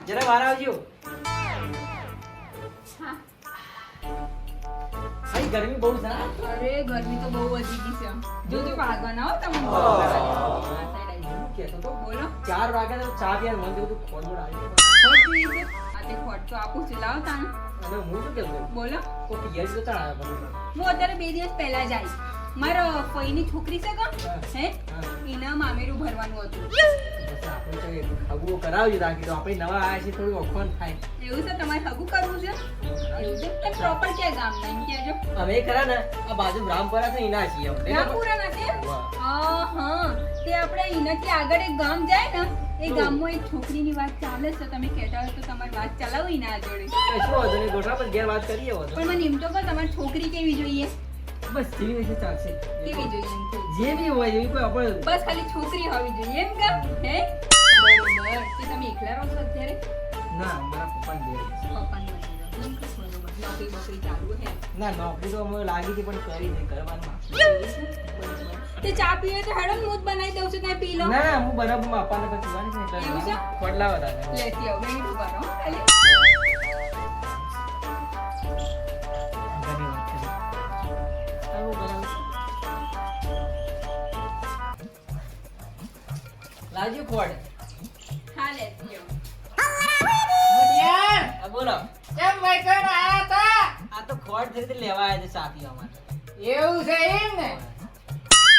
જરા વાર આવજો. હા. ભાઈ ગરમી બહુ છે ના? અરે ગરમી તો બહુ વધી ગઈ છે. જોજો ભાગવાના હો તમે. કહેતો તો બોલો. 4 વાગ્યા તો ચા પીવા મન થયું તું ખોટ બોલ આવી. ખોટ પી છે. આ તે ખોટ તો આપું છું લાવો તાને. અને હું શું કહેતો બોલો. કોઈ પિયર તો ચાલ આવે. હું અત્યારે 2 દિવસ પહેલા જ આવી. મારો ફઈની છોકરી છે કે હે એના મામેરું ભરવાનું હતું. આપણે તો હગું કરાવજો તાકી તો આપણે નવા આયા છે થોડું ઓખવાન થાય. એવું છે તમારે હગું કરવું છે? એવું છે તે પ્રોપર ક્યાં ગામ નહીં કહેજો. અમે ખરા ને આ બાજુ રામપરા છે એના છીએ આપણે. રામપુરા ના કે હા તે આપણે એનાથી આગળ એક ગામ જાય ને એ ગામમાં એક છોકરીની વાત ચાલે છે. તમે કહેતા હોય તો તમારી વાત ચલાવો એના જોડે. શું વાંધો નહીં ગોઠવા પર ઘેર વાત કરીએ વાંધો. પણ મને એમ તો કહો તમારી છોકરી કેવી જોઈએ? બસ જેવી વિશે ચાલશે. કેવી જોઈએ એમ કહો. જે બી હોય એવી કોઈ આપણે બસ ખાલી છોકરી હોવી જોઈએ એમ કે હે બરોબર. તે તમે એકલા રહો છો અત્યારે? ના મારા પપ્પા ઘેર છે. પપ્પાને બરોબર. નોકરી બકરી ચાલુ હે? ના નોકરી તો અમે લાગી હતી પણ કરી નહીં કરવાનું. તે ચા પીવે તો હેડો હું જ બનાવી દઉં છું તમે પી લો. ના હું બરાબર માં અપાને પછી પીવાની છે એવું છે? એટલે ખોટલાવા હતા. લેતી આવો બેન ઉભા રહો ખાલી. ઘણી વાત કરી. આવું બરાબર. લાવજો ખોડ. હા લેતી આવો. આ બોલો. કેમ વૈકણ આયા તા? આ તો ખોડ થઈ રીતે લેવા આવ્યા છે ચા પીવા માટે. એવું છે એમ ને?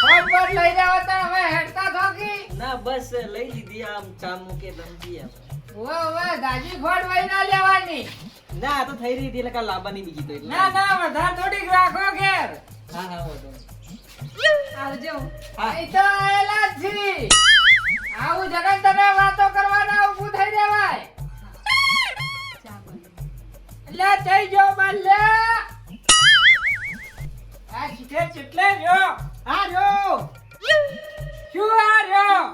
ખોટ પર લઈ જાવ તો હવે હેડતા થોકી. ના બસ લઈ લીધી આમ ચા મૂકે ધમકી આમ. ઓ દાજી ખોટ વઈ ના લેવાની. ના આ તો થઈ રહી હતી એટલે કાલ લાવવાની બીજી તો એટલે. ના ના વધારે થોડીક રાખો ઘેર. હા હા વાંધો નહીં. આવજો. હા. અહીં તો આયેલા જ છી. આવું જગન તને વાતો કરવાના ઊભું થઈ જવાય. ચા બનો. એટલે થઈ ગયો બાલે. આ શીખે ચેટલે રહ્યો. આ જો શું આ રહ્યો?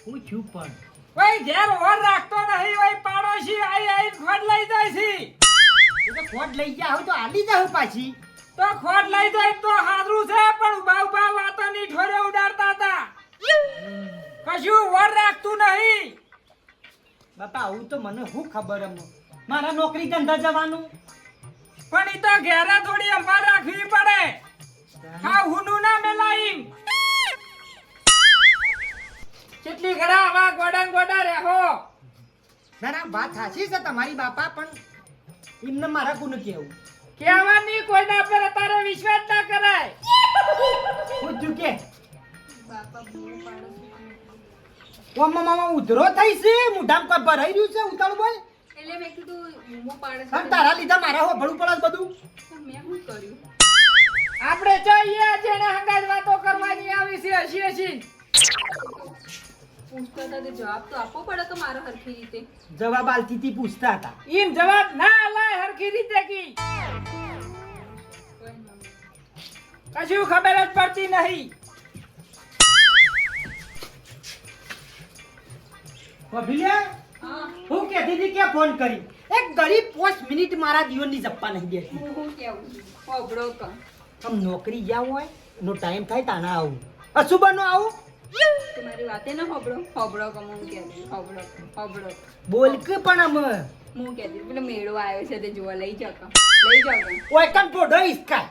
હું છું પણ કોઈ ઘેર ઓર રાખતો નહીં. ઓય પાડોશી આઈ ખોટ લઈ જાય છે. એ તો ખોટ લઈ ગયા હોય તો આલી જાવ પાછી. તો ખોટ લઈ જાય તો હારું છે પણ ઉભા ઉભા વાતો ની ઠોરે ઉડાડતા હતા. કશું ઓર રાખતું નહીં. બાપા આવું તો મને શું ખબર એમ મારા નોકરી ધંધા જવાનું. પણ ઈ તો ઘેરે થોડી અંબાર રાખવી પડે. હા હુનું ના મેલાઈ. કેટલી ઘડા આવા ગોડા રહેવો. ના ના વાત સાચી છે તમારી બાપા પણ એમને મારા કોને કેવું કહેવાની કોઈના પર તારે વિશ્વાસ ના કરાય. હું ચૂકે બાપા બહુ પાડો ઓમાં મામા ઉધરો થઈ છે મુઢામ કોઈ ભરાઈ રહ્યું છે ઉતાળ બોલ એટલે મેં કીધું બૂમો પાડે છે. અને તારા લીધા મારા હો ભળું પડે બધું પણ મેં શું કર્યું? આપણે જોઈએ જેને હંગાજ વાતો કરવાની આવી છે હસી હસી. પૂછતા હતા તો જવાબ તો આપવો પડે તો મારો હરખી રીતે. જવાબ આલતી હતી પૂછતા હતા ઈમ જવાબ ના આલાય હરખી રીતે કી. કશું ખબર જ પડતી નહીં. ભીલિયા હા હું કહેતી હતી કે ફોન કરી એક ગરીબ 5 મિનિટ મારા જીવનની જપ્પા નહીં દેતી હું કેવું ઓબળો કર આમ નોકરી ગયા હોય નો ટાઈમ થાય તાના આવું અશુભનો આવું તમારી વાતે ના હોબળો હોબળો કમ હું કહેતી હોબળો હોબળો બોલ કે પણ આમ હું કહેતી પેલો મેળો આવ્યો છે તે જોવા લઈ જાવ લઈ જાવ ઓય કન પોડો ઇસકા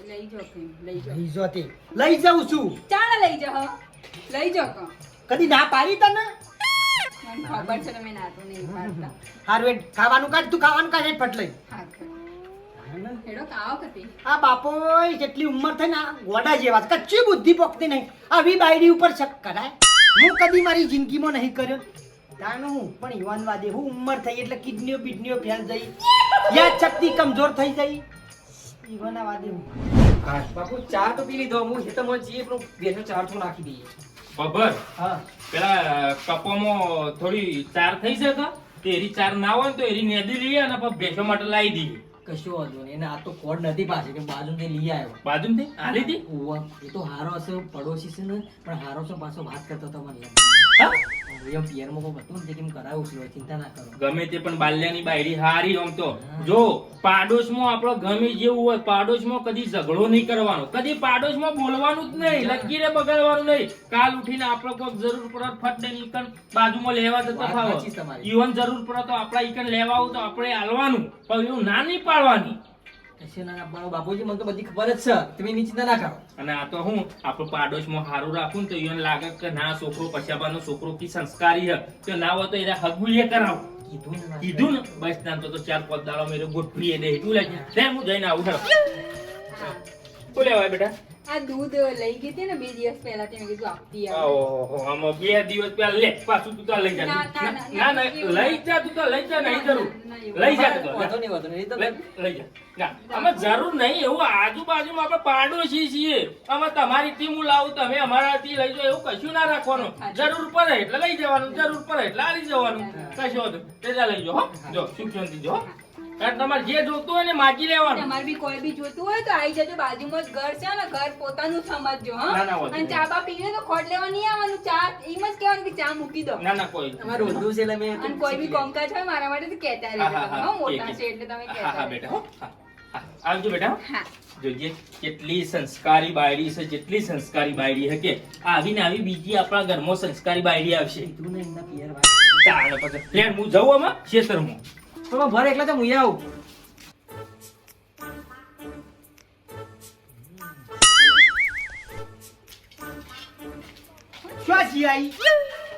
લઈ જાવ લઈ જાવ લઈ જોતી લઈ જાઉં છું ચાલો લઈ જાવ લઈ જાવ કદી ના પાડી તને મને ખબર છે તમે નાતો નહીં પાડતા હારું ખાવાનું કાઢ તું ખાવાનું કાઢ ફટ લઈ હા હેડો કાવો કતી આ બાપો જેટલી ઉંમર થઈ ને ગોડા જેવા છે. કચ્ચી બુદ્ધિ પોકતી નહીં આવી બાયડી ઉપર શક કરાય હું કદી મારી જિંદગીમાં નહીં કર્યો તાનું હું પણ યુવાનવાદી હું ઉંમર થઈ એટલે કિડનીઓ બીડનીઓ ફેલ જઈ યાદ શક્તિ કમજોર થઈ જઈ યુવાનવાદી હું બાપુ ચા તો પી લીધો હું ખેતરમાં જઈએ પણ બેસો ચાર તો નાખી દઈએ. ખબર હા પેલા કપોમાં થોડી ચાર થઈ શકે તો એરી ચાર ના હોય ને તો એરી નેદી લઈએ અને પછી ભેંસો માટે લાવી દઈએ. કશું વાંધો નહીં એને આ તો કોડ નથી પાછી કે બાજુથી લઈ આવ્યો. બાજુથી આલી હતી ઓવા, એ તો હારો હશે પડોશી છે ને પણ હારો છે પાછો વાત કરતો હતો મને હા? એમ પિયરમાં કોઈ હતું ને તે કેમ કરાવું છું, ચિંતા ના કરો. ગમે તે પણ બાલ્યાની બાયડી હારી આમ તો જો પાડોશમાં આપણો ગમે જેવું હોય પાડોશમાં કદી ઝઘડો નહીં કરવાનો, કદી પાડોશમાં બોલવાનું જ નહીં, લકીરે બગાડવાનું નહીં. કાલ ઉઠીને આપણે કોઈક જરૂર પડે ફટ દઈને ઈકન બાજુમાં લેવા જતા વાત થાવ, સાચી તમારી. ઈવન જરૂર પડે તો આપણા ઈકન લેવા આવું તો આપણે હાલવાનું, પણ એવું ના નહીં પાડવાની. કશું ના આપવાનું બાપુજી, મને તો બધી ખબર જ છે, તમે એની ચિંતા ના કરો. અને આ તો હું આપણું પાડોશમાં સારું રાખું ને તો એને લાગે કે ના છોકરો પછાબાનો છોકરો કી સંસ્કારી છે, તો ના હોય તો એને હગુએ કરાવ. કીધું ને બસ તાન તો 4-5 દાડા મેરે ગોઠવીએ દે તું લે જા હું જઈને આવું હેડો. શું લેવાય બેટા? આ દૂધ લઈ ગઈ હતી ને 2 દિવસ પહેલા તે મેં કીધું આપતી આવે. ઓહો આમાં 2 દિવસ પહેલા લે પાછું તું તો લઈ જા. ના ના લઈ જા તું તો લઈ જા, નહીં જરૂર લઈ જા તું તો. વાંધો નહીં, વાંધો નહીં, એ તો લઈ જા. ના અમે જરૂર નહીં, એવું આજુબાજુમાં આપણે પાડોશી છીએ, અમે તમારી થી હું લાવું તમે અમારાથી લઈ જાઓ એવું કશું ના રાખવાનું. જરૂર પડે એટલે લઈ જવાનું, જરૂર પડે એટલે આલી જવાનું, કશું હોતું તે લઈ જાઓ. હો જો સુખ શાંતિ જો. તમારે જે જોતું હોય ને માગી લેવાનું. તમારે બી કોઈ બી જોતું હોય તો આવી જજો, બાજુમાં જ ઘર છે ને, ઘર પોતાનું સમજજો. ના, હા ના, વાંધો અને ચા બા પીને તો ખોટ લેવા નહીં આવવાનું, ચા એમ જ કહેવાનું કે ચા મૂકી દો. ના ના કોઈ તમારે રોજનું છે એટલે મેં અને કોઈ બી કોમકાજ હોય મારા માટે તો કહેતા રહેજો હા, હા, તમે. હા, હો, મોટા કે. છે એટલે તમે હા કહેતા હા રહેજો. બેટા હો હા, હા. આવજો બેટા. હા જોજે કેટલી સંસ્કારી બાયડી છે, જેટલી સંસ્કારી બાયડી હકે આવી ને આવી બીજી આપણા ઘરમાં સંસ્કારી બાયડી આવશે. કીધું ને એમના પિયર વાત. તાણે પછી ફ્રેન્ડ હું જઉં આમાં ખેતરમાં. પણ ભર એકલા તો હું આવું. શું જીઆઈ?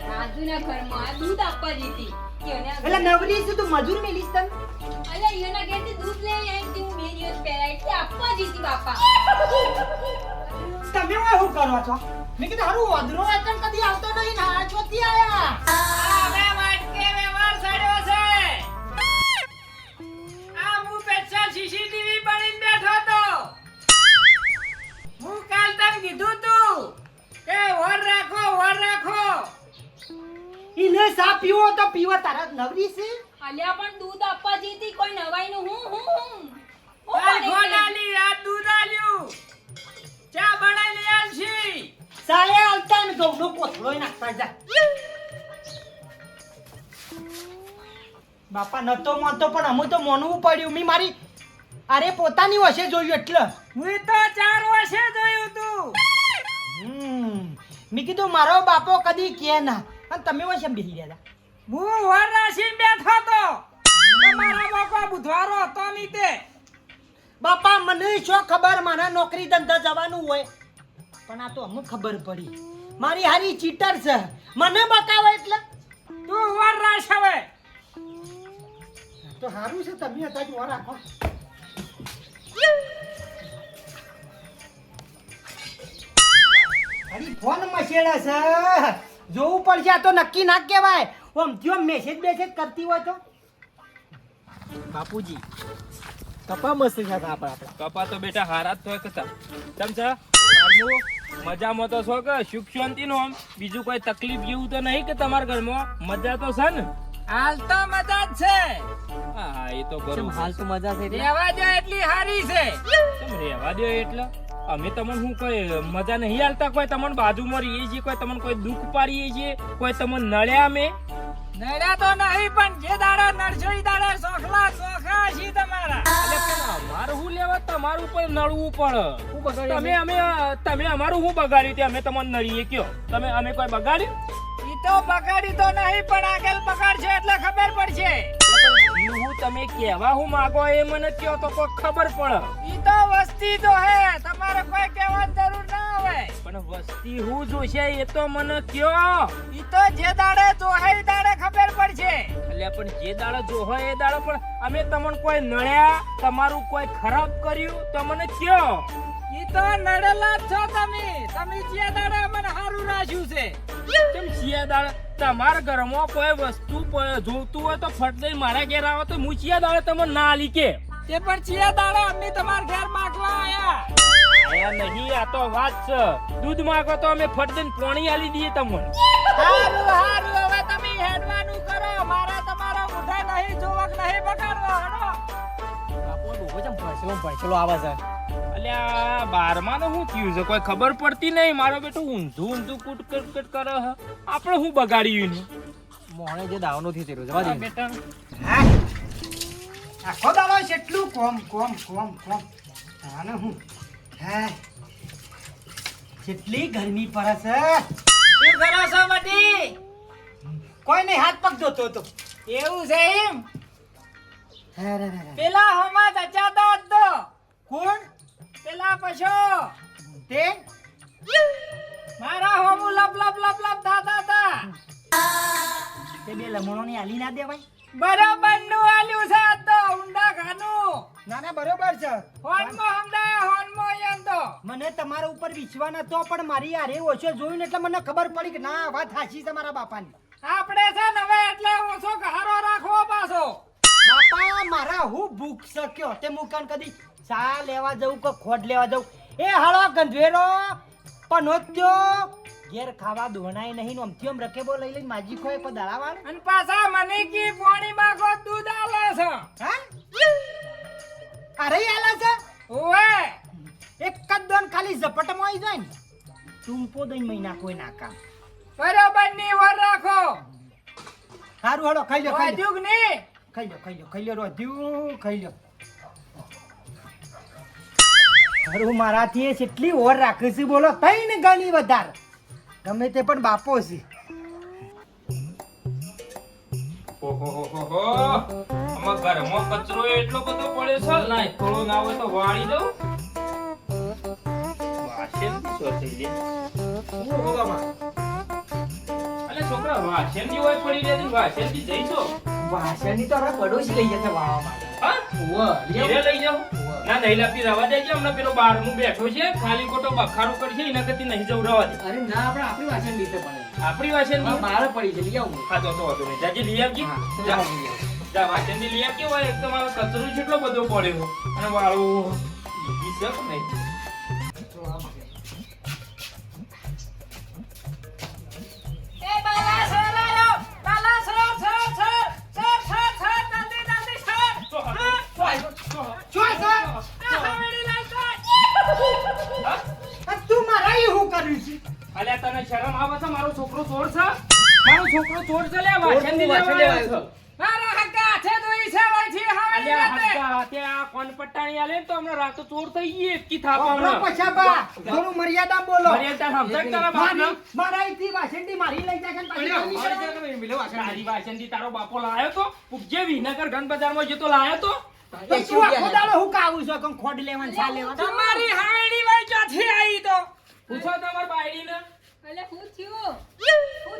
રાજુના ઘરમાં આ દૂધ આપવા જતી કે એને આ- એટલે નવરી છે તું મજૂર મેલીશ તને? અલા, એના ઘરેથી દૂધ લઈ આવી હતી હું 2 દિવસ પહેલા, એટલે આપવા જતી બાપા. તમે ઓય શું કરો છો? મેં કીધું હારું વાંદરો વાંચન કદી આવતો નહીં ને આ ચોથી આયા. હવે વાટકે વ્યવહાર સડ્યો છે. આ હું પેચ્છા CCTV બનીને બેઠો તો. હું કાલ તને કીધું તું કે વર રાખો, વર રાખો. ઈને સા પીવો તો પીવો, તારા નવરી છે? અલ્યા પણ દૂધ આપવા જતી કોઈ નવાઈનું હું કાલ બને ગોળ છે? આલી, રાત દૂધ આલ્યું. ચા બનાવી લઈ આવશી. સાયા આવતા ને ઘઉંનો કોથળો નાખતા જા. બાપા નતો માનતો પણ અમુ તો માનવું પડ્યું. મી મારી અરે પોતાની વશે જોયું એટલે. હું તો 4 વર્ષે જોયું તું. મેં કીધું મારો બાપો કદી કે ના, અને તમે વશે બેહી રહ્યા હતા. હું વર રાખીને બેઠો તો. તમારા બાપા બુધવારો હતો મીતે. બાપા મને શું ખબર મારા નોકરી ધંધા જવાનું હોય, પણ આ તો અમુક ખબર પડી મારી હારી ચીટર છે, મને બતાવે એટલે તું વર રાખ હવે. તો સારું છે તમે હતા જ રાખો. અરે ફોન મશેડા છે, જોવું પડશે. આ તો નક્કી ના કહેવાય. ઓમ જો મેસેજ બેસેજ કરતી હોય તો બાપુજી કપા મસ્ત છે આપણે. કપા તો બેટા હારા જ થોય કતા તમ છે મજામાં તો છો કે સુખ શાંતિ નો આમ બીજું કોઈ તકલીફ જેવું તો નહીં કે તમારા ઘરમાં મજા તો છે ને? હાલ તો મજા જ છે. હા હા એ તો કેમ બરોબર. હાલ તો મજા છે એટલે. રહેવા દો એટલી હારી છે. તમે રહેવા દો એટલે અમે તમને હું કોઈ મજા નહીં હાલતા, કોઈ તમને બાજુમાં રહીએ છીએ, કોઈ તમને કોઈ દુઃખ પાડીએ છીએ, કોઈ તમને નડ્યા અમે નડ્યા તો નહીં, પણ જે દાડા નડશો ઈ દાડા સોખલા સોખા છી તમારા. એટલે પણ અમારું શું લેવા તમારું ઉપર નડવું પડે? હું બગાડ્યું તમે અમારું શું બગાડ્યું તે અમે તમને નડીએ કયો? અમે કોઈ બગાડ્યું? ઈ તો બગાડી તો નહીં, પણ આગળ બગાડશે એટલે ખબર પડશે. હું તમે કહેવા હું માગો એ મને કયો તો કોઈ ખબર પડે. ઈ તો વસ્તી તો હે, તમારે કોઈ કહેવાની જરૂર ના હોય. પણ વસ્તી હું જોશે એ તો મને કયો. ઈ તો જે દાડે જોહે ઈ દાડે ખબર પડશે. એટલે પણ જે દાડો જો હોય એ દાડો પણ અમે તમને કોઈ નડ્યા, તમારું કોઈ ખરાબ કર્યું તો મને કયો. ઈ તો નડેલા જ છો તમે જે દાડે મને હારું રાખ્યું છે. કેમ છીએ દાડે તમારા ઘરમાં કોઈ વસ્તુ જોતું હોય તો ફટ દઈ મારા ઘેર આવો તો હું છીએ દાડે તમને ના આલી કે તે પણ જે દાડે અમે તમારા ઘેર માંગવા આયા. આયા નહીં, આ તો વાત છે. દૂધ માંગો તો અમે ફટ દઈને પાણી આલી દઈએ તમને. હારું હારું, હવે તમે હેડવાનું કરો. મારા તમારા મુઠા નહીં જોવક નહીં બગાડવા. હડો. બાપુ ડોહો જેમ ભણસેલો ભણસેલો આવે છે. એટલે અલ્યા બારમાનું શું થયું છે કોઈ ખબર પડતી નહીં મારો બેટો ઊંધું ઊંધું કુટ કરે હ આપણે શું બગાડ્યું એનું મોણે જે દાવનો થી તેરો જવા દે બેટા હા આખો દાડો છે એટલું કોમ આને હું હા કેટલી ગરમી પડે છે શું કરો છો મટી કોઈ નહીં હાથ પગ ધોતો હતો એવું છે એમ હા, રે, રે, રે. પેલા હોમાં જચાતા હતો કોણ પેલા પછો તે મારા હોમું લપ લપ લપ લપ થાતા હતા તે બે લમણોની આલી ના દેવાય બરાબર નું આલ્યું છે આ તો ઊંડા ખાનું ના ના બરોબર છે હોનમો હમદાયા હોનમો એમ તો મને તમારા ઉપર વિશ્વાસ નતો પણ મારી હારે ઓછો જોયું ને એટલે મને ખબર પડી કે ના વાત સાચી છે મારા બાપાની આપણે છે ને હવે એટલે ઓછો ઘારો રાખવો પાછો બાપા મારા હું ભૂખ શક્યો તે મુકાન કદી ચા લેવા જવું કે ખોટ લેવા જવું એ હાલો ગંધવેરો પનોત્યો ઘેર ખાવા દોણાય નહીં ને અમથી આમ રકેબો લઈ લઈને માજી ખોય કોઈ દળાવાળ અને પાછા મને કી પાણી માંગો દૂધ આલે છે હા અરે આલા છે ઓએ એક જ દોન ખાલી ઝપટમાં આવી જાય ને ટૂંપો દઈ મહિના કોઈ ના કામ બરાબર ની વર રાખો સારું હાલો ખાઈ લો વાજુક ની ખાઈ લો રોધ્યું ખાઈ લો હારું મારાથી કેટલી ઓર રાખે છે બોલો તઈ ને ગણી વધારે ગમે તે પણ બાપો છે ઓહોહોહો આમાં ઘરમાં કચરો એટલો બધો પડ્યો છે ના થોડો ના હોય તો વાળી દઉં વાસણ શું થઈ લે અલે છોકરા વાસણ ની હોય પડી રહે વાસણ થી જઈશો વાસણની તો હવે પડોશી લઈ જશે વાવા માટે હા ઘેરે લઈ જાઉં ના નહીં લાગતી રવા દેજે હમણાં પેલો બારમું બેઠો છે ખાલી ખોટો બખારો કરશે એના કરતી નહીં જવું રવા દે અરે ના આપણે આપણી વાસણ લીધે પડે આપણી વાસણ ની બહાર પડી છે લઈ આવું હા તો વાંધો નહીં જાજે લઈ આવજી જા જા વાસણ ની લઈ આવ કેવું હોય એક તો મારો કચરો કેટલો બધો પડ્યો અને વાળો ઈ છે કે નહીં એ બાલા સર આયો બાલા સર જલ્દી જલ્દી સર જોઈ સર હવેડી લઈ આ તું મારા ઈ હું કર્યું છે અલ્યા તને શરમ આવે છે મારો છોકરો ચોર છે મારો છોકરો ચોર છે લે વાસણ ની લેવા આવ્યો છે મારા હક્કા હાથે દોઈ છે વઈથી અલ્યા હવેડી હસકા ત્યાં કોણ પટ્ટાણી આલે ને તો હમણાં રાતો ચોર થઈ ગઈ એક કી થાપા આપણો હમણાં પછાબા થોડું મર્યાદા બોલો મર્યાદા સમજાય તારા બાપને મારા ઈથી વાસણથી મારી લઈ જાય છે ને પાછી તારી વાસણથી તારો બાપો લાયો તો ઉપજે વિનગર ગન બજારમાં જતો લાયો તો તો તું આખો દાડો હું કાવું છું કે ખોડ લેવાનું ચા લેવાનું તમારી હવેડી વઈ ક્યાંથી આવી તો પૂછો તમાર બાયડીને એટલે શું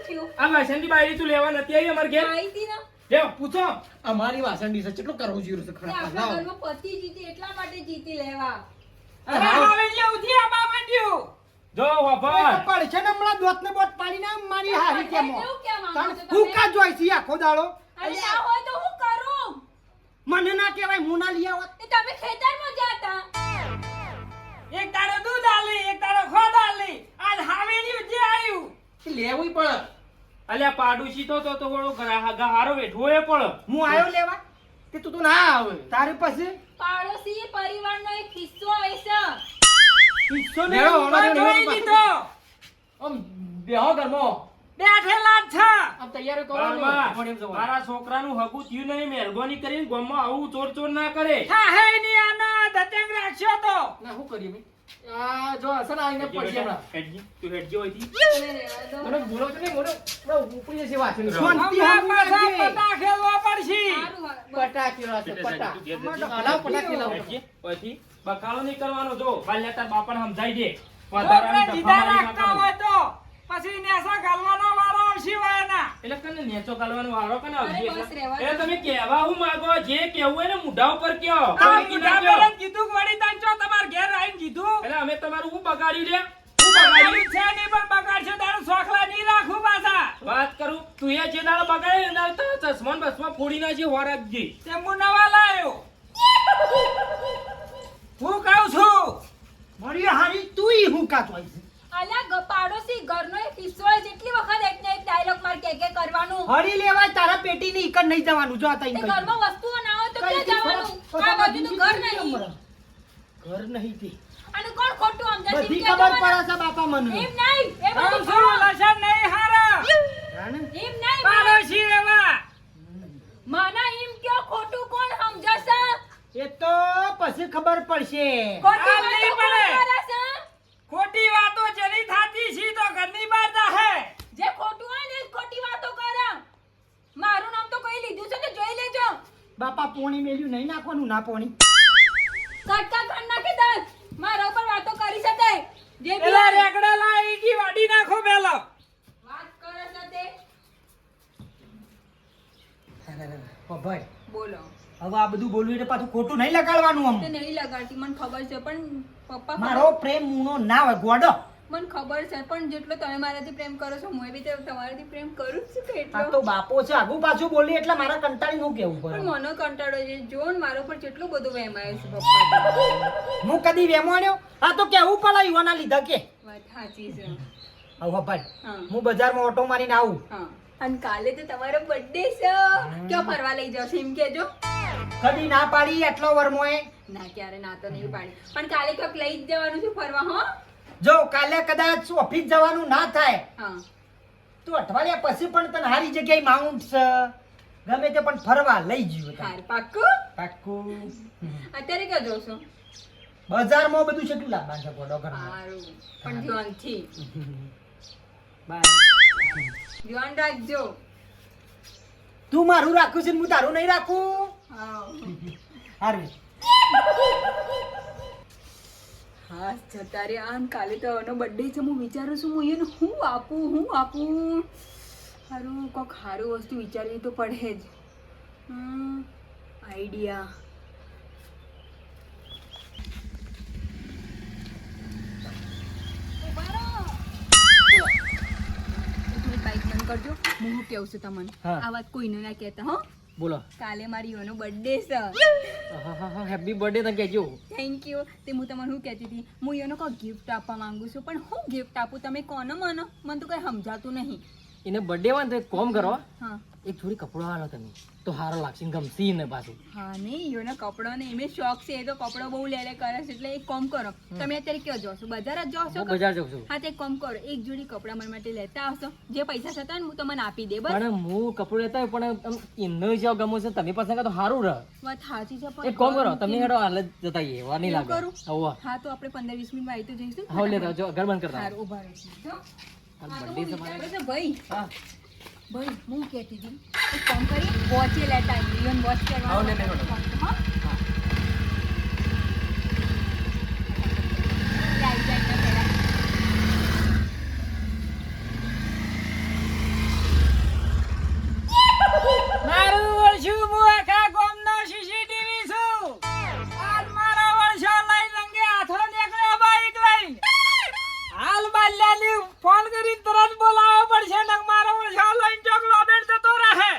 થયું આ વાસણની બાયડી તું લેવા નથી આવી અમાર ઘેર આઈ હતી ને લે પૂછો અમારી વાસણ ડીસે કેટલું કરવું જોઈએ છે તે આપણા ઘરમાં પતિ જીતી એટલા માટે જીતી લેવા અરે હવેડી ઉધી આ બાપડ્યું જો વાપર પડે છે ને હમણાં દોતને બોત પાડીને મારી હારી કેમો એવું કેમ માંગો છો તમે? હું કા જોઈ છે આખો દાડો અરે ના હોય તો હું કરું મને ના કહેવાય હું ના લઈ આવત તે તમે ખેતરમાં ગયા એક તારો દૂધ આલી એક તારો ખોદ આલી આજ હવેડી ઉધી આવ્યું લેવું પડે અલ્યા પાડોશી તો વળો ગહારો બેઠો એ પણ હું આયો લેવા કે તું તો ના આવે તારે પછી પાડોશી પરિવારનો એક હિસ્સો હોય છે હિસ્સો ને મેળો હોવાનો મારે જોઈ દીધો આમ બેહો ઘરમાં બેઠેલા જ છે આમ તૈયારી કરો મારા છોકરાનું હગું થયું નહીં મહેરબાની કરીને ગામમાં આવું ચોર ચોર ના કરે હા હે ની આના દતંગ રાખ્યો તો ના શું કરીએ ભાઈ આ જો અસર આઈને પડશે હમણાં હેડજી તું હેડજી હોયથી તમે રહેવા દો. મને બોલો તો નહીં બોલો ના ઉપડી જશે વાસણ શાંતિ હમણાં હમું પાછા કરજે. પતા ખેલવા પડશે સારું હોય. પટાકી રાસે પટા અલાવ પટાકી લાવ હેડજી હોયથી બકાલો નહીં કરવાનો જો કાલે તાર બાપાને સમજાઈ દે છોકરા વધારાની દીધા ધફા મારી રાખતા નાખવાનું. હોય તો પછી નેસા ગાલવાનો વારો આવશે વાયના એટલે કને નેચો ગાલવાનો વારો કને અરે આવશે બસ રહેવા દો. એટલે તમે કહેવા હું માંગો જે કહેવું હોય ને મુઢા ઉપર કયો આ તમે મુઢા કીધા પેલા કીધું કે વળી તને ચો તમાર ઘેર આવીને કીધું એટલે અમે તમારું હું બગાડ્યું લે હું બગાડ્યું છે નહીં પણ બગાડશે તારું શોખલા નહીં રાખું પાછા વાત કરું તું એ જે દાડો બગાડે એ દાડો તો ચશ્મા ને બસમાં ફોડી નાખી હોરાકજી તે હું નવા લાયો હું કહું છું મારી હારી તું ઈ હું કા જોઈ છે અલ્યા પાડોશી ઘરનો એક હિસ્સો હોય જેટલી વખત એક ને એક ડાયલોગ માર કે કરવાનું હરી લેવા તારા પેટીની ઈકડ નહીં જવાનું જો આ તઈ તે કહી ઘરમાં વસ્તુઓ ના હોય તો કઈ ક્યાં થી જવાનું ફરક? આ બાજુ તો ઘર નહીં ઘર નહીં તે અને કોણ ખોટું સમજે છે? બધી એમ ખબર કહેજો પડે છે બાપા મને મને. એમ નહીં, એ આમ બધું શું ખરું. લસણ નહીં હારા જાણે? એમ નહીં, પાડોશી એવા મને એમ કયો ખોટું કોણ સમજે છે? એ તો પછી ખબર પડશે ખોટી આમ નહીં વાતો કોણ પડે. કરે છે? ખોટી વાતો જેની થાતી છે તો ઘરની બહાર જાહે જે ખોટું હોય ને એ જ ખોટી વાતો કરે. મારું નામ તો કઈ લીધું છે ને જોઈ લેજો. બાપા પોણી મેલ્યું નહીં નાખવાનું ના પોણી કટકા કાઢ નાખી દે. મારા ઉપર વાતો કરી છે તે. જે બી એલા હોય. રેકડા લાઈ ગઈ વાડી નાખો પેલો વાત કરે છે તે. ભાઈ બોલો. હવે આ બધું બોલવું એટલે પાછું ખોટું નહીં લગાડવાનું આમ તે નહીં લગાડતી મને ખબર છે પણ પપ્પા મારો પ્રેમ મૂણો ના હોય ગોડો મને ખબર છે પણ જેટલો તમે મારાથી પ્રેમ કરો છો હું બી તો તમારાથી પ્રેમ કરું જ છું કે આ એટલો. તો બાપો છે આગુ પાછું બોલી એટલે મારા કંટાળી નું કેવું પણ પડે મને કંટાળો છે જો ને મારા પર કેટલું બધું વહેમ આવ્યો છે પપ્પા. હું કદી વેમોણ્યો આ તો કેવું પડે યુવાના લીધા કે વાત સાચી છે. હવે ભાઈ હા હું બજારમાં ઓટો મારીને આવું હા અને કાલે તો તમારો બર્થડે છે. ક્યાં ફરવા લઈ જાવ છો એમ કેજો. કદી ના પાડી એટલો વરમોએ ના ક્યારે ના તો નહીં પાડી પણ કાલે ક્યાંક લઈ જ જવાનું છે ફરવા. હા જો કાલે કદાચ ઓફિસ જવાનું ના થાય હા તો અઠવાડિયા પછી પણ તને હારી જગ્યાએ માઉન્ટ છે ગમે તે પણ ફરવા લઈ જજો તને. હાર પાક્કું. પાક્કું અત્યારે ક્યાં જાવ છો? બજારમાં બધું છે કેટલું લાવવાનું છે ગોડો ઘરમાં સારું પણ ધ્યાનથી બાય ધ્યાન રાખજો. તું મારું રાખું છે ને હું તારું નહીં રાખું હા હારું હા જતા રે આમ કાલે તો એનો બર્થડે છે હું વિચારું છું હું એને હું આપું સારું કોક સારું વસ્તુ વિચારવી તો પડે જ. આઈડિયા બાઈક બંધ કરજો. હું શું કહું છું તમને હા. આ વાત કોઈને ના કહેતા હો. બોલો કાલે મારી એનો બર્થડે છે. હેપી બર્થડે તને કહેજો થેન્ક યુ. તે હું તમને શું કહેતી હતી હું એનો કોઈ ગિફ્ટ આપવા માંગુ છું પણ હું ગિફ્ટ આપું તમે કોને મને તો કઈ સમજાતું નહીં. એને બર્થડે હોય ને તો એક કોમ કરો હા એક થોડી કપડો આલો તમે તો સારો લાગશે ને ગમશે ને પાછું હા નહીં એનો કપડો ને એમને શોખ છે એ તો કપડો બહુ લે કરે છે એટલે એક કામ કરો તમે અત્યારે ક્યાં જાઓ છો? બજાર જ જાઓ છો હું કે? બજાર જાઉં છું હા તો એક કામ કરો એક જોડી કપડા મારા માટે લેતા આવશો જે પૈસા થતા હોય ને હું તમને આપી દે બસ. પણ હું કપડું લેતા હોય પણ આમ એમને જેવો ગમો છે તમે પાસે તો સારું રહે વાત સાચી છે એક કોમ કરો તમે હેડો હાલ જ જતા આવીએ વાર નહીં એવું લાગે કરું? હવે હા તો આપણે 15-20 મિનિટમાં આવી તો જઈશું ને હા લેતા જો ઘર બંધ કરતા સારું ઉભા રહેજો જો. હાલ હા, તો birthday હું છે મારે. વિચારું છું, ભાઈ હા ભાઈ હું કહેતી હતી એક કામ કરીએ વોચે લેતા આવીએ ઇવન વોચ હા, કરવાનું લે, લે, લે. હા આવી જાય તો પહેલા. મારું વર્ષું હું આખા ગામનો સીસીટીવી છું આજ મારો વર્ષો લઈ લંગે હાથો નીકળ્યો બાઈક લઈને હાલ બાલ્યાની ફોન કરી તરત બોલાવવો પડશે ને મારો વર્ષો લઈને ચોકલો બેન જતો રહે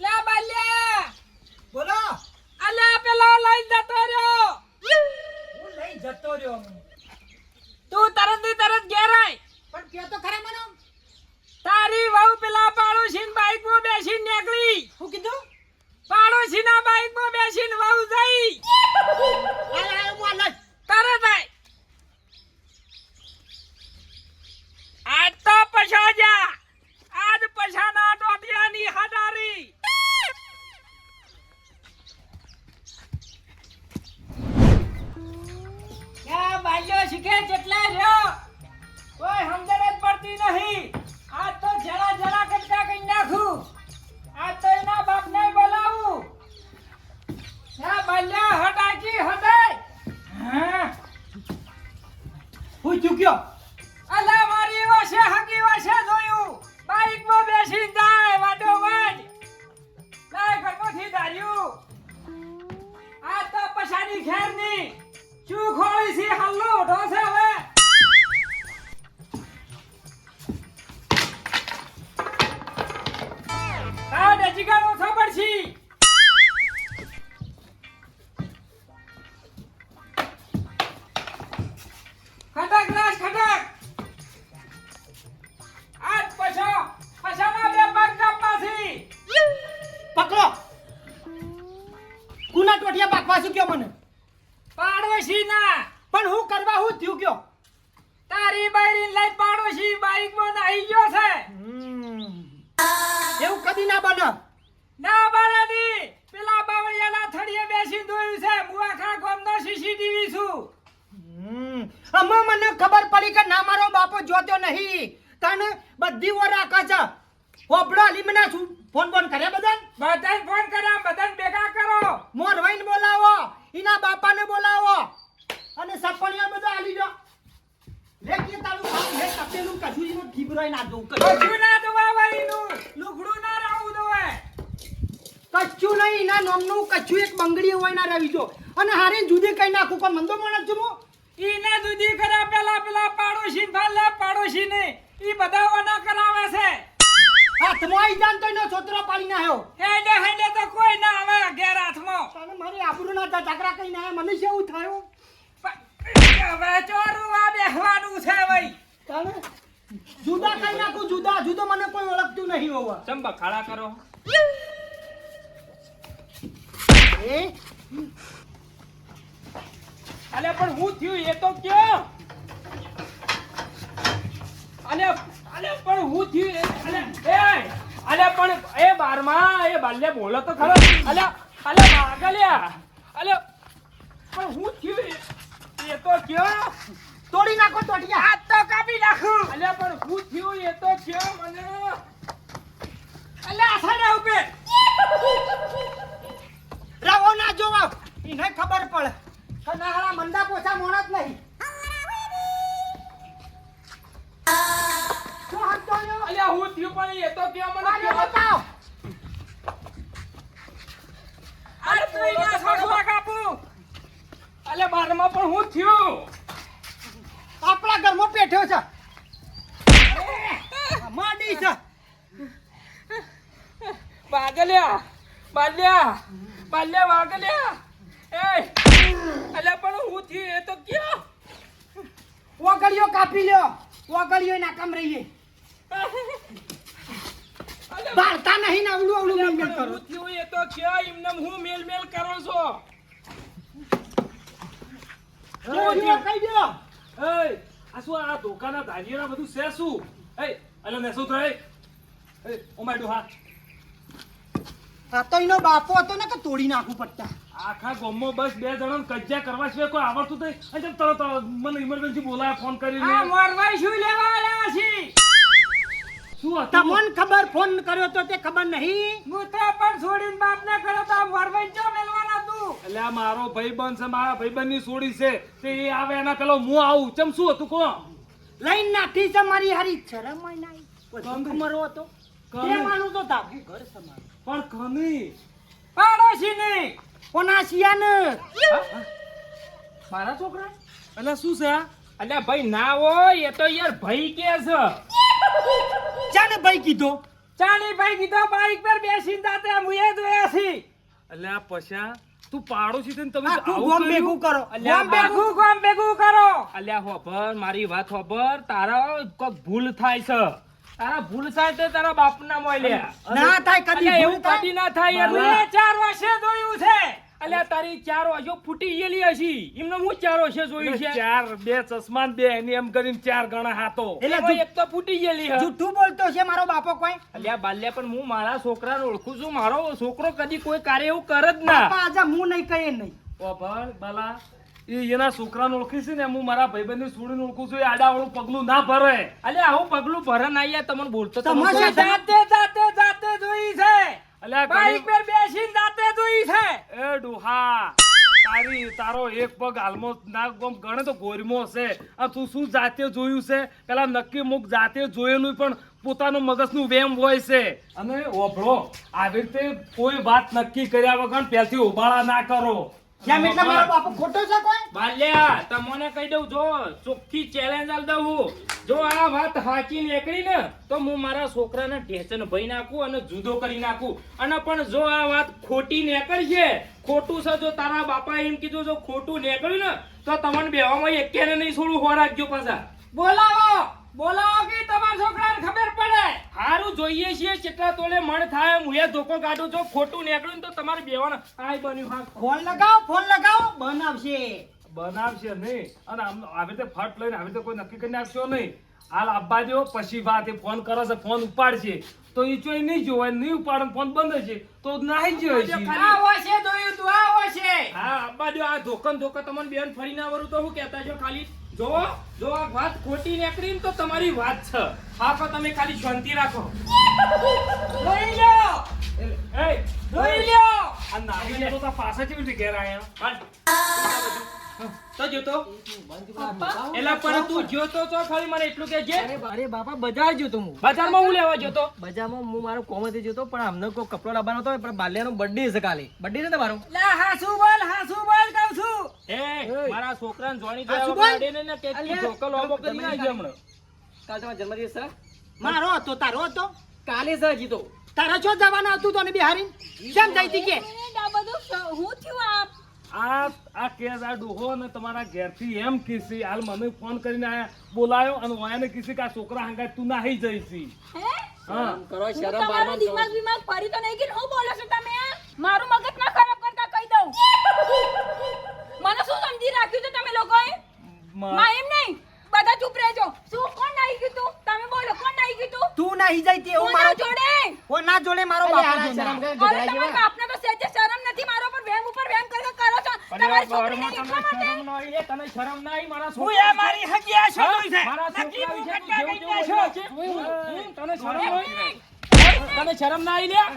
લે બાલ્યા બોલો અલ્યા પેલો લઈને જતો રહ્યો હું લઈ જતો રહ્યો તું તરત ની તરત ઘેર આય પણ કે તો ખરા મને તારી વહુ પેલા પાડોશીની બાઈકમાં બેસીને નીકળી શું કીધું પાડોશીના બાઈકમાં બેસીને વહુ જઈ આય હું લઈ તરત આય આજ તો પછા જા આજ પછાના ટોટિયાની હડારી ક્યાં બાલ્યો શીખે જેટલા રહ્યો કોઈ સમજણ જ પડતી નહીં આજ તો જરા જરા કટકા કરી નાખું આજ તો એના બાપને બોલાવું ક્યાં બાલ્યા હટાકી હટાય હા હું ચૂક્યો અલા મારી વાસે હકી વાસે જોયું બાઈકમાં બેસી જાય વાડો વાડ લાય ઘરમાંથી ધાર્યું આ તો પછાડી ખેરની ચૂ ખોળી છે હલ્લો ઉઠો છે હવે આ ડજીકાનો ખબર છે ખટક રાજ ખટક આજ પછાના બે પગ કાપવાથી પકડો આવી ગયો છે. એવું કદી ના બને. ના બાળાની પેલા બાવળિયાના થડીએ બેસીને જોયું છે. હું આખા ગામનો CCTV છું. અમે મને ખબર પડી કે ના મારો બાપો જોતો નહીં. તને બધી વાર રાખે છે. હોપડો લીમના શું ફોન કર્યા બધાને? બધાને ફોન કર્યા, બધાને ભેગા કરો. મોરવાઈને બોલાવો, એના બાપાને બોલાવો અને સપણિયા બધા આલી દો. લે કે તારું કામ હે તપેલું કશું ઈનો ઠીબરાઈ ના દઉં. કશું ના દવા વાળીનું લુગડું ના રાવું દોવે. કચ્છું નહીં એના નામનું કચ્છું એક બંગડી હોય ના રવી જો અને હારે જુદી કઈ નાખું કોઈ મંદો માણસ છું હું. ઈને દૂધી કર્યા પેલા પાડોશી ભાલે પાડોશી ને ઈ બધા ઓના કરાવે છે. હાથમાં આઈ જાન તો એનો છોતરો પાડી નાખ્યો. હેડે તો કોઈ ના આવે ઘેર હાથમાં. તને મારી આબરૂ ના ઝઘડા કઈ ના મને શું થયું? હવે ચોરું આ બેહવાનું છે ભાઈ. તને જુદા કઈ નાખું જુદો મને કોઈ ઓળખતું નહીં હોવા. ચમ બખાડા કરો. એ અલે પણ હું થયું એ તો કયો. અલે પણ હું થયું અલે પણ એ બારમાં એ બાલ્ય બોલો તો ખરો. અલે માગલ્યા અલે પણ હું થયું એ તો કયો. તોડી નાખો તોટિયા. હાથ તો કાપી નાખું. અલે પણ હું થયું એ તો કયો મને. અલે આસાડા ઉપર રાવો ના જોવા એને ખબર પડે કે નાહરા મંદા પોછા મોણસ નહીં. શું હંતો લ્યો? અલે હું થયું પણ એ તો કયો મને આને કયો. બતાવ. આ ત્રીજા છોડવા કાપું. અલે બારમાં પણ હું થયું. આપણા ઘરમાં પેઠ્યો છે. માડી છે. વાગલ્યા વાગલ્યા એ અલે પણ હું થયું એ તો કયો. ઓગળીઓ કાપી લ્યો. ઓગળીઓ નાકામ રહીએ. બાળતા નહીં ને અવળું મેલ મેલ કરો. હું થયું એ તો કયો. એમને હું મેલ કરો છો. જોજો કહી દો. આ શું આ દુકાના ધારીઓના બધું છે શું? અલે ને શું થાય? ઓ માય ડોહા આ તો એનો બાપો હતો ને કે તોડી નાખવું પડતા. આખા ગામમાં બસ બે જણા કજ્જા કરવા સિવાય કોઈ આવડતું નહીં. અને જેમ તરત મને ઇમરજન્સી બોલાય ફોન કરીને. આ મોરવાઈ શું લેવા આવ્યા છે? શું હતું? તમને ખબર ફોન કર્યો તો તે ખબર નહીં? હું તો પણ છોડીને બાપને કર્યો તો મોરવાઈ ચો મેલવાના તું. એટલે આ મારો ભાઈબંધ છે, મારા ભાઈબંધની સોડી છે તે એ આવે એના પેલો હું આવું. ચમ શું હતું કો? લઈને નાખી છે મારી હારી શરમ ય નહીં. પછી મરો હતો. કમ. તે માનું તો ધાબુ ઘર સમાન. પણ કમી પાડોશી ને કોના શિયાને? મારા છોકરા એટલે શું છે? એટલે ભાઈ ના હોય એ તો યાર ભાઈ કે છે. જાને ભાઈ કીધો. ચાલી ભાઈ કીધો બાઈક પર બેસીને જાતે મુએ જોયા છે. એટલે આ પછા તું પાડોશી થઈને તમે આખું આવું ગોમ કર્યું? ભેગું કરો. અલ્યા ગામ ભેગું કરો. અલ્યા હોભર મારી વાત હોભર. તારા કોક ભૂલ થાય છે. તારા ભૂલ થાય તો તારા બાપના મોય લે. ના થાય કદી અલ્યા ભૂલ એવું થાય. કદી ના થાય યાર. મુએ 4 વર્ષે જોયું છે. અલ્યા તારી 4 વાજો ફૂટી ગયેલી હશી. એમને હું 4 વર્ષે જોયું છે. 4 બે ચશ્મા બે એની એમ કરીને 4 ગણા હાથો. એટલે એમાં એક તો ફૂટી ગયેલી હે. જૂઠું બોલતો છે મારો બાપો કોઈ? અલ્યા બાલ્યા પણ હું મારા છોકરાને ઓળખું છું. મારો છોકરો કદી કોઈ કાર્ય એવું કરે જ ના. બાપા આજે હું નહીં કહીએ નહીં. ઓ ભાઈ બાલા એના છોકરાને ઓળખી છે ને હું મારા ભાઈબંધની છોડીને ઓળખું છું. એ આડાવાળું પગલું ના ભરે. અલ્યા આવું પગલું ભરે ના યાર. તમને બોલતો તમાશા જાતે જોઈ છે. અલ્યા બાઈક પર બેસીને જાતે જોઈ છે. એ ડોહા તારો એક પગ હાલમાં ના ગણે તો ગોરમો છે. આ તું શું જાતે જોયું છે? પેલા નક્કી મુક જાતે જોયેલું પણ પોતાનું મગજનું વેમ હોય છે. અને ઓભળો આવી રીતે કોઈ વાત નક્કી કર્યા વગર પહેલથી ઉભાળા ના કરો. કેમ એટલે મારો બાપો ખોટો છે કોઈ? બાલ્યા તમને કહી દઉં જો ચોખ્ખી ચેલેન્જ આલ દઉં. જો આ વાત સાચી નીકળી ને તો હું મારા છોકરાને ઢેચન ભઈ નાખું અને જુદો કરી નાખું. અને પણ જો આ વાત ખોટી નીકળશે, ખોટું છે, જો તારા બાપા એમ કીધું જો ખોટું નીકળ્યું ને તો તમને બેવામાં એકેને નહીં છોડું. હો રાખજો પાછા. બોલાવો કે તમારા છોકરાને ખબર પડે. હારું જોઈએ છીએ કેટલા તોલે મણ થાય. હું એ ધોકો કાઢું. જો ખોટું નીકળ્યું ને તો તમારે બેવાના આય બન્યું. હા ફોન લગાવો બનાવશે. બનાવશે નહીં. અને આવી રીતે ફટ લઈને આવી રીતે કોઈ નક્કી કરી નાખશો નહીં. હાલ આપવા દો પછી વાત એ ફોન કરો છે ફોન ઉપાડશે તો એ ચોય નહીં જોવાય નહીં ઉપાડે ફોન બંધ છે તો નાહી જ હોય છે આવો છે દોયું તું આવો છે. હા અબ્બા જો આ ધોકન તમને બેન ફરી ના વરું તો હું કહેતા છો ખાલી જો આ વાત ખોટી નીકળી ને તો તમારી વાત છે હા તો તમે ખાલી શાંતિ રાખો. દોઈ લ્યો એ દોઈ લ્યો. આ નાહી જાય તો પાછા કેવી રીતે ઘેર આયા હાલ. તો જોતો એલા પણ તું જોતો તો ખાલી મને એટલું કહેજે. અરે બાપા બજાર જોતો હું બજારમાં હું લેવા જોતો બજારમાં હું મારો કોમથી જોતો પણ અમને કોઈ કપડો લાવવાનો હતો પણ બાલ્યાનો બર્થડે છે કાલે બર્થડે છે તમારો લા હાસુ બોલ કહું છું. એ મારા છોકરાને જોણી આ શું દેવા બોલ? વાડે ને કેટલી ઢોકલ ઓબો કરી નાખી હમણાં. કાલે તમારો જન્મદિવસ છે મારો હતો તારો હતો કાલે છે હજી તો તારા છો જવાના હતું તને બિહારી કેમ જઈ હતી કે એક મિનિટ, આ બધું હું થયું આ કેસ આ ડોહો ને તમારા ઘેરથી એમ કીધી હાલ મને ફોન કરીને આયા બોલાયો અને વાયાને કીધી કે આ છોકરા હંગાત તું નાહી જઈશી હે હા કરો હું શરમ તમારો બારમાન કરો. દિમાગ ફરી તો નહીં કે હું બોલો છો તમે મારું મગજ ના ખરાબ કરતા કહી દઉં મને શું સમજી રાખ્યું છે તમે લોકોએ માં એમ નહીં બધા ચૂપ રહેજો શું કોણ નાહી ગયું તું તમે બોલો કોણ નાહી ગયું તું તું નહીં જઈ તે કોના જોડે ઓ ના જોડે મારો અરે બાપુ આ જોડે. શરમ કરે, અરે ગધેડા તમારા જેવા. બાપને તો સહેજે શરમ નથી મારો પર વેમ કરો છો તમારી છોકરીને એટલા માટે શરમ ના આવી, તને શરમ ના આવી મારા હું છોકરા એ મારી હગિયા છો તું છે. મારા નક્કી છોકરા હું વિશે કટકા તું કરી જેવું દે જેવું છો. બોલે છે? તને શરમ આવી? તને શરમ ના આવી લ્યા?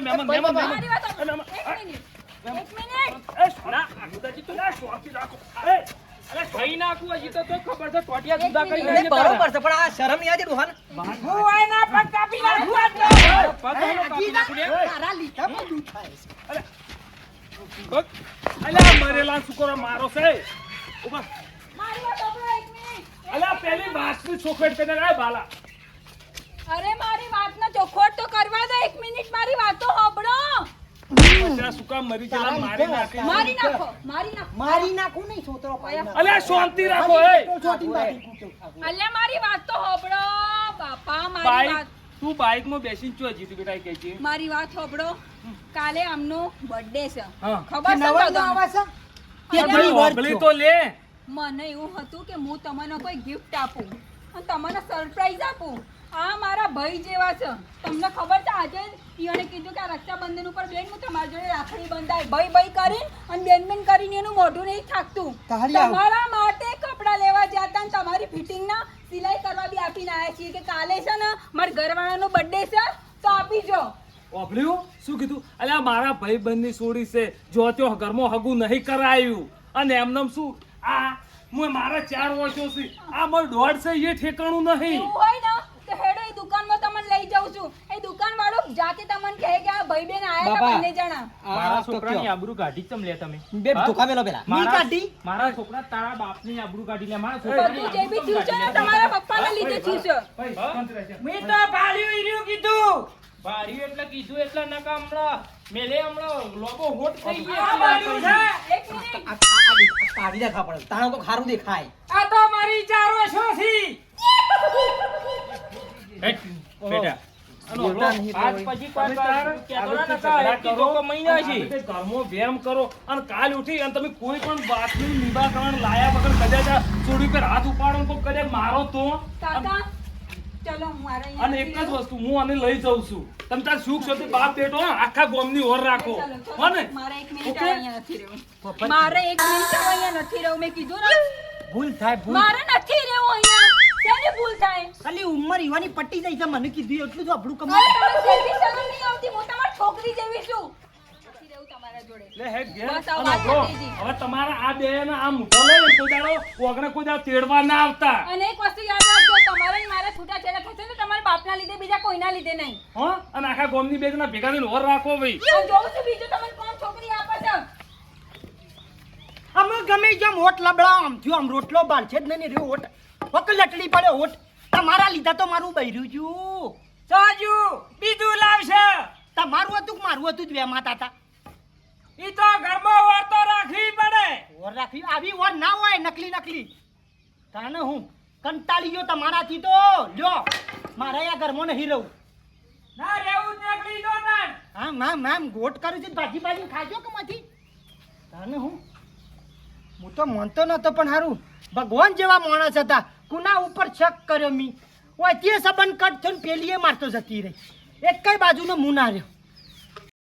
મહેમાન મારી વાત સાંભળો. એક મિનિટ ના, આગુદાજી તું ના શોખી રાખો. અરે કઈ નાખું હજી તો તોય ખબર છે ટોટિયા જુદા કરી અરે નાખી તારા. બરોબર છે પણ આ શરમ નહીં આવતી ડોહાને. હું એના પગ કાપી નાખું આજ તો. પગ હાલો કાપી નાખું લે. તારા લીધા બધું થાય છે. અલ્યા મરેલા છોકરો મારો છે ઉભા મારી વાત સાંભળો એક મિનિટ અલ્યા પેલી વાતની ચોખવટ કરીને લાય બાલા અરે મારી વાતનો ચોખવટ તો કરવા દે એક મિનિટ મારી વાતો સાંભળો પછી શું કામ મરી ગયેલા મારી નાખી મારી નાખો મારી નાખું નહીં છોતરો પાડી નાખ. અલ્યા શાંતિ રાખો એ તો છોટી બાટી કૂટો. અલ્યા મારી વાત તો સાંભળો બાપા મારી બાઈક વાત તું બાઈકમાં બેસીને ચો જીતી બેટા કે છે મારી વાત સાંભળો કાલે આમનો બર્થડે છે હા. ખબર છે નવા બધાને? આવે છે અલ્યા, ભાઈ ઓગળી તો લે મને એવું હતું કે હું તમને કોઈ ગિફ્ટ આપું અને તમને સરપ્રાઈઝ આપું આ મારા ભાઈ જેવા છે તમને ખબર છે આજે ઈયોને કીધું કે આ રક્ષાબંધન ઉપર બેન હું તમારી જોડે રાખડી બંધાય ભાઈ ભાઈ કરીને અને બેન બેન કરીને એનું મોઢું નહીં થાકતું તાળી આવ. તમારા માટે કપડાં લેવા જતા ને તમારી ફિટિંગના સિલાઈ કરવા બી આપીને આવ્યા છીએ કે કાલે છે ને મારા ઘરવાળાનો બર્થડે છે તો આપી જો ઓભળ્યું શું કીધું અલ્યા મારા ભાઈ બંધની સોડી છે જો ત્યો ઘરમાં હગું નહીં કરાયું અને એમનેમ શું આ હું મારા 4 વર્ષો છે આ મારું દોઢ છે એ ઠેકાણું નહીં એવું હોય ને તો હેડો એ દુકાનમાં તમને લઈ જાઉં છું એ દુકાનવાળો જાતે તમને કહે કે આ ભાઈ બેન આયા હતા બાપા. બંને જણા મારા આ તો છોકરાની કયો? આબરૂ કાઢી ચમ લે તમે બે હા? ધોકા મેલો પેલા. ની કાઢી? મારા છોકરા તારા બાપની આબરૂ કાઢી લે મારા બધું છોકરાની જે બી થયું છે ને તમારા પપ્પાને લીધે થયું છે ભાઈ શાંત રહેજે. મેં તો ભાળ્યું ઈર્યું કીધું. બારી એટલે કીધું એટલે નકા હમણાં મેલે હમણાં લોબો હોટ થઈ આ ગયા ભાળ્યું છે. એક મિનિટ કાઢી નાખવા પડે તાણા તો ખારું દેખાય આ તો મારી 4 વર્ષોથી. હેટ, બેટા અને બોલતા હમણાં નહીં આજ તો પછી કોઈ તમે તાર કહેતો ના આવી રીતે નકા ઝઘડા એટલી કરો, ધોકો મહિના અને છે આવી રીતે ઘરમાં વેમ કરો અને કાલ ઉઠી અને તમે કોઈ પણ વાતનું નિરાકરણ લાયા વગર કદાચ આ ચોરી પર હાથ ઉપાડો તો કદાચ મારો તો કાકા ચલો હું મારે અને એક જ વસ્તુ હું આને લઈ જાઉં છું તમે તાર સુખ શાંતિ બાપ બેટો હા, આખા ગામની ઓર રાખો હો ને મારે એક મિનિટ ઓકે? અહીંયા નથી રહેવું મારે એક મિનિટ અહીંયા નથી રહેવું મેં કીધું ને ભૂલ થાય ભૂલ મારે નથી રહેવું અહીંયા શેની ભૂલ થાય ખાલી ઉંમર ઈવાની પટ્ટી જાય છે મને કીધું એટલું તો આપણું કમ અરે તમે સેલ્ફી શરમ નહીં આવતી હું તમારી છોકરી જેવી છું નથી રહેવું તમારા જોડે લે હેડ ઘેર બસ આ અને વાત જો, પતી ગઈ. હવે તમારા આ બે ને આ મુઠ્ઠો લઈને કોઈ દાડો ઓગણે કોઈ દાડો તેડવા ના આવતા અને એક વસ્તુ યાદ રાખજો તમારે ને મારા છૂટાછેડા થશે ને તમારા બાપના લીધે બીજા કોઈના લીધે નહીં હો અને આખા ગામની બે જણા ભેગા થઈને ઓર રાખો ભાઈ અને જોઉં છું બીજું તમને કોણ છોકરી આપે છે અમે ગમે જેમ હોટ લબડાવ આમ થયો આમ રોટલો બાર છે જ નહીં રહ્યો હોટ વક લટડી પડે હોટ તમારા લીધા તો મારું બૈર્યું છું સાજુ બીજું લાવશે. તમારું હતું કે મારું હતું જ વેમાતા હતા ઈ તો ઘરમાં વાર તો રાખવી પડે. ઓર રાખી આવી ઓર ના હોય નકલી નકલી તાને હું કંટાળી ગયો તમારાથી તો લ્યો મારે આ ઘરમાં નહીં રહું ના રહેવું જ નીકળી દો તાન. આમ આમ આમ ગોટ કરું છું ભાજી ભાજી ખાજો કે માંથી તાને હું હું તો માનતો નતો પણ હારું ભગવાન જેવા માણસ હતા કુના ઉપર શક કર્યો મી ઓય તે સંબંધ કટ થયો ને પેલીએ મારતો જતી રહી એક કઈ બાજુનો મું ના રહ્યો